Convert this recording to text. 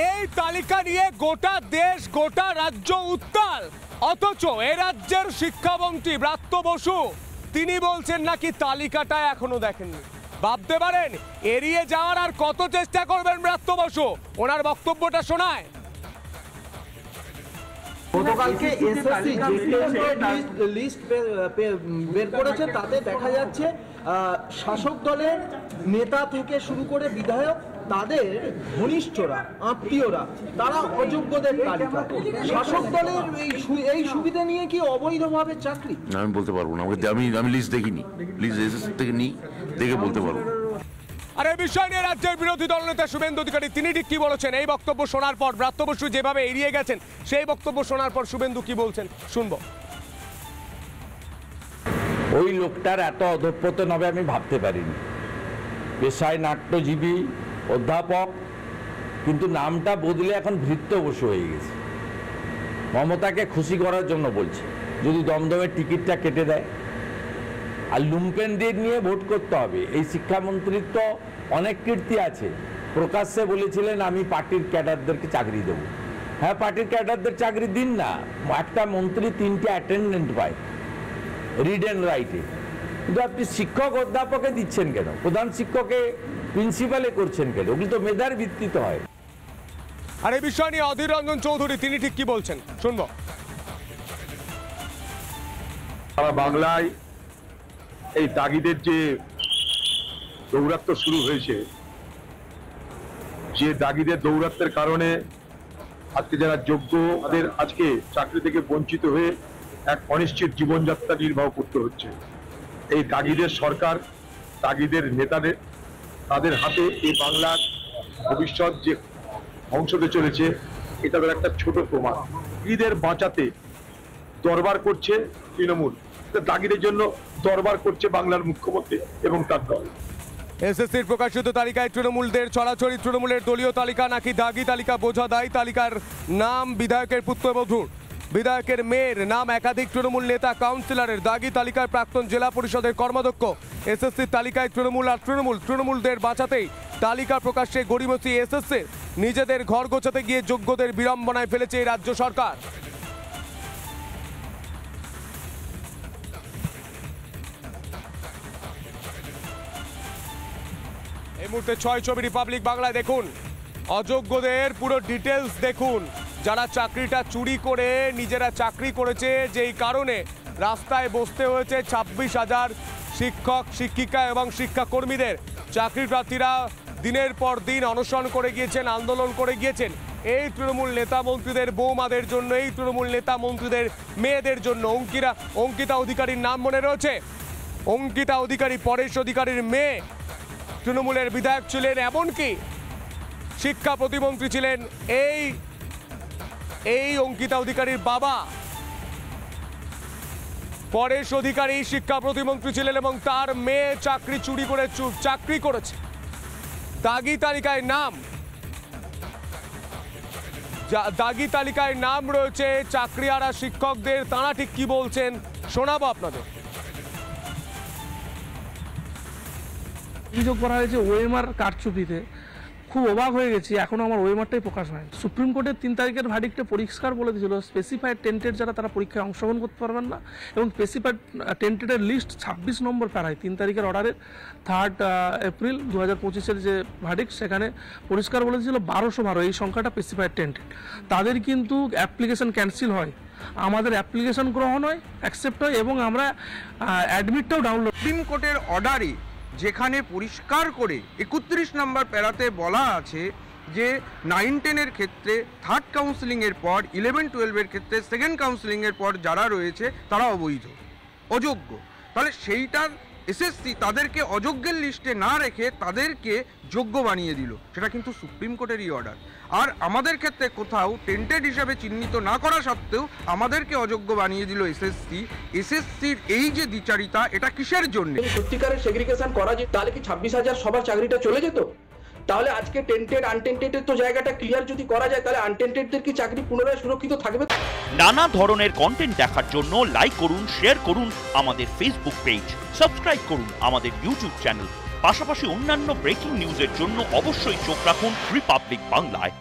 এই তালিকা নিয়ে গোটা দেশ গোটা রাজ্য উত্তাল, অথচ এ রাজ্যের শিক্ষামন্ত্রী ব্রাত্য বসু তিনি বলছেন নাকি তালিকাটা এখনো দেখেননি। ভাবতে পারেন এড়িয়ে যাওয়ার আর কত চেষ্টা করবেন ব্রাত্য বসু, ওনার বক্তব্যটা শোনায়। গতকালকে এসএসসি যে লিস্ট বের করেছে তাতে দেখা যাচ্ছে শাসক দলের নেতা থেকে শুরু করে বিধায়ক তাদের ঘনিষ্ঠরা আত্মীয়রা তারা অযোগ্যদের তালিকা। শাসক দলের এই সুবিধা নিয়ে কি অবৈধভাবে চাকরি? আমি বলতে পারবো না, আমি লিস্ট দেখিনি, লিস্ট এসএসসি থেকে নিই, দেখে বলতে পারবো। আর এই বিষয় নিয়ে রাজ্যের বিরোধী দলনেতা শুভেন্দু অধিকারী তিনি ঠিক কি বলেছেন, এই বক্তব্য শোনার পর ব্রাত্য বসু যেভাবে এড়িয়ে গেছেন সেই বক্তব্য শোনার পর শুভেন্দু কি বলছেন শুনবো। ওই লোকটার এত অধঃপতন হবে আমি ভাবতে পারিনি। পেশায় নাট্যজীবী অধ্যাপক, কিন্তু নামটা বদলে এখন ভৃত্য বসু হয়ে গেছে। মমতাকে খুশি করার জন্য বলছে, যদি দমদমের টিকিটটা কেটে দেয় আর লুম্পেনদের নিয়ে ভোট করতে হবে। এই শিক্ষামন্ত্রীর তো অনেক কীর্তি আছে, প্রকাশ্যে বলেছিলেন আমি পার্টির ক্যাডারদেরকে চাকরি দেব। হ্যাঁ, পার্টির ক্যাডারদের চাকরি দিন না, একটা মন্ত্রী 3টে অ্যাটেন্ডেন্ট পায় রিড অ্যান্ড রাইটে, কিন্তু আপনি শিক্ষক অধ্যাপকে দিচ্ছেন কেন? প্রধান শিক্ষকে প্রিন্সিপালে করছেন কেন? ওগুলো তো মেধার ভিত্তিতে হয়। আর এই বিষয় নিয়ে অধীর রঞ্জন চৌধুরী তিনি ঠিক কি বলছেন শুনবো। সারা বাংলায় এই দাগিদের যে দৌরাত্ম্য শুরু হয়েছে, যে দাগিদের দৌরাত্মের কারণে আজকে যারা যোগ্য তাদের আজকে চাকরি থেকে বঞ্চিত হয়ে এক অনিশ্চিত জীবনযাত্রা নির্বাহ করতে হচ্ছে। এই দাগিদের সরকার, দাগিদের নেতাদের তাদের হাতে এই বাংলার ভবিষ্যৎ যে ধ্বংস হতে চলেছে এটা তার একটা ছোট প্রমাণ। দাগিদের বাঁচাতে দরবার করছে তৃণমূল, দাগিদের জন্য দরবার করছে বাংলার মুখ্যমন্ত্রী এবং তার দল। এসএসসির প্রকাশিত তালিকায় তৃণমূলদের ছড়াছড়ি, তৃণমূলের দলীয় তালিকা নাকি দাগি তালিকা বোঝা দায়। তালিকার নাম বিধায়কের পুত্রবধূর, বিধায়কের মেয়ের নাম একাধিক তৃণমূল নেতা কাউন্সিলরের। দাগি তালিকায় প্রাক্তন জেলা পরিষদের কর্মাধ্যক্ষ। এসএসসির তালিকায় তৃণমূল আর তৃণমূলদের বাঁচাতেই তালিকা প্রকাশ্যে গড়িমসি এসএসসি। নিজেদের ঘর গোছাতে গিয়ে যোগ্যদের বিড়ম্বনায় ফেলেছে এই রাজ্য সরকার। এই মুহূর্তে 6 ছবি রিপাবলিক বাংলায় দেখুন, অযোগ্যদের পুরো ডিটেলস দেখুন। যারা চাকরিটা চুরি করে নিজেরা চাকরি করেছে, যেই কারণে রাস্তায় বসতে হয়েছে 26,000 শিক্ষক শিক্ষিকা এবং শিক্ষাকর্মীদের। চাকরি প্রার্থীরা দিনের পর দিন অনশন করে গিয়েছেন, আন্দোলন করে গিয়েছেন এই তৃণমূল নেতা মন্ত্রীদের বৌমাদের জন্য, এই তৃণমূল নেতা মন্ত্রীদের মেয়েদের জন্য। অঙ্কিতা অধিকারীর নাম মনে রয়েছে? অঙ্কিতা অধিকারী পরেশ অধিকারীর মেয়ে, তৃণমূলের বিধায়ক ছিলেন, এমনকি শিক্ষা প্রতিমন্ত্রী ছিলেন এই অঙ্কিতা অধিকারীর বাবা পরেশ অধিকারী শিক্ষা প্রতিমন্ত্রী ছিলেন এবং তার মেয়ে চাকরি চুরি করে চাকরি করেছে। দাগি তালিকায় নাম রয়েছে চাকরিহারা শিক্ষকদের। তারা ঠিক কি বলছেন শোনাবো আপনাদের। অভিযোগ করা হয়েছে ওএমআর কারচুপিতে। খুব অবাক হয়ে গেছি, এখনো আমার ওএমআরটাই প্রকাশ হয়। সুপ্রিম কোর্টের 3 তারিখের ভার্ডিক্টে পরিষ্কার বলে দিয়েছিল স্পেসিফাইড টেন্টেড যারা তারা পরীক্ষায় অংশগ্রহণ করতে পারবেন না, এবং স্পেসিফাইড টেন্টেডের লিস্ট 26 নম্বর প্যারায় 3 তারিখের অর্ডারের 3 এপ্রিল 2025-এর যে ভার্ডিক্ট সেখানে পরিষ্কার বলে দিয়েছিল 1212 এই সংখ্যাটা স্পেসিফাইড টেন্টেড। তাদের কিন্তু অ্যাপ্লিকেশন ক্যান্সেল হয়, আমাদের অ্যাপ্লিকেশন গ্রহণ হয়, অ্যাকসেপ্ট হয় এবং আমরা অ্যাডমিটটাও ডাউনলোড। সুপ্রিম কোর্টের অর্ডারে যেখানে পরিষ্কার করে 31 নম্বর প্যারাতে বলা আছে যে 9-10-এর ক্ষেত্রে 3rd কাউন্সিলিংয়ের পর 11-12-এর ক্ষেত্রে 2nd কাউন্সিলিংয়ের পর যারা রয়েছে তারা অবৈধ, অযোগ্য। তাহলে সেইটার এসএসসি তাদেরকে অযোগ্যের লিস্টে না রেখে তাদেরকে যোগ্য বানিয়ে দিল, সেটা কিন্তু সুপ্রিম কোর্টেরই অর্ডার। আর আমাদের ক্ষেত্রে কোথাও টেন্টেড হিসাবে চিহ্নিত না করা সত্ত্বেও আমাদেরকে অযোগ্য বানিয়ে দিল এসএসসি। এসএসসির এই যে দ্বিচারিতা, এটা কিসের জন্য? সত্যিকারের সেগ্রিগেশন করা যেত তাহলে কি 26,000 সবার চাকরিটা চলে যেত? তাহলে আজকে টেন্টেড আনটেন্টেডের তো জায়গাটা ক্লিয়ার যদি করা যায়, তাহলে আনটেন্টেডদের কি চাকরি পুনরায় সুরক্ষিত থাকবে? নানা ধরনের কন্টেন্ট দেখার জন্য লাইক করুন, শেয়ার করুন আমাদের ফেসবুক পেজ, সাবস্ক্রাইব করুন আমাদের ইউটিউব চ্যানেল। পাশাপাশি অন্যান্য ব্রেকিং নিউজের জন্য অবশ্যই চোখ রাখুন রিপাবলিক বাংলায়।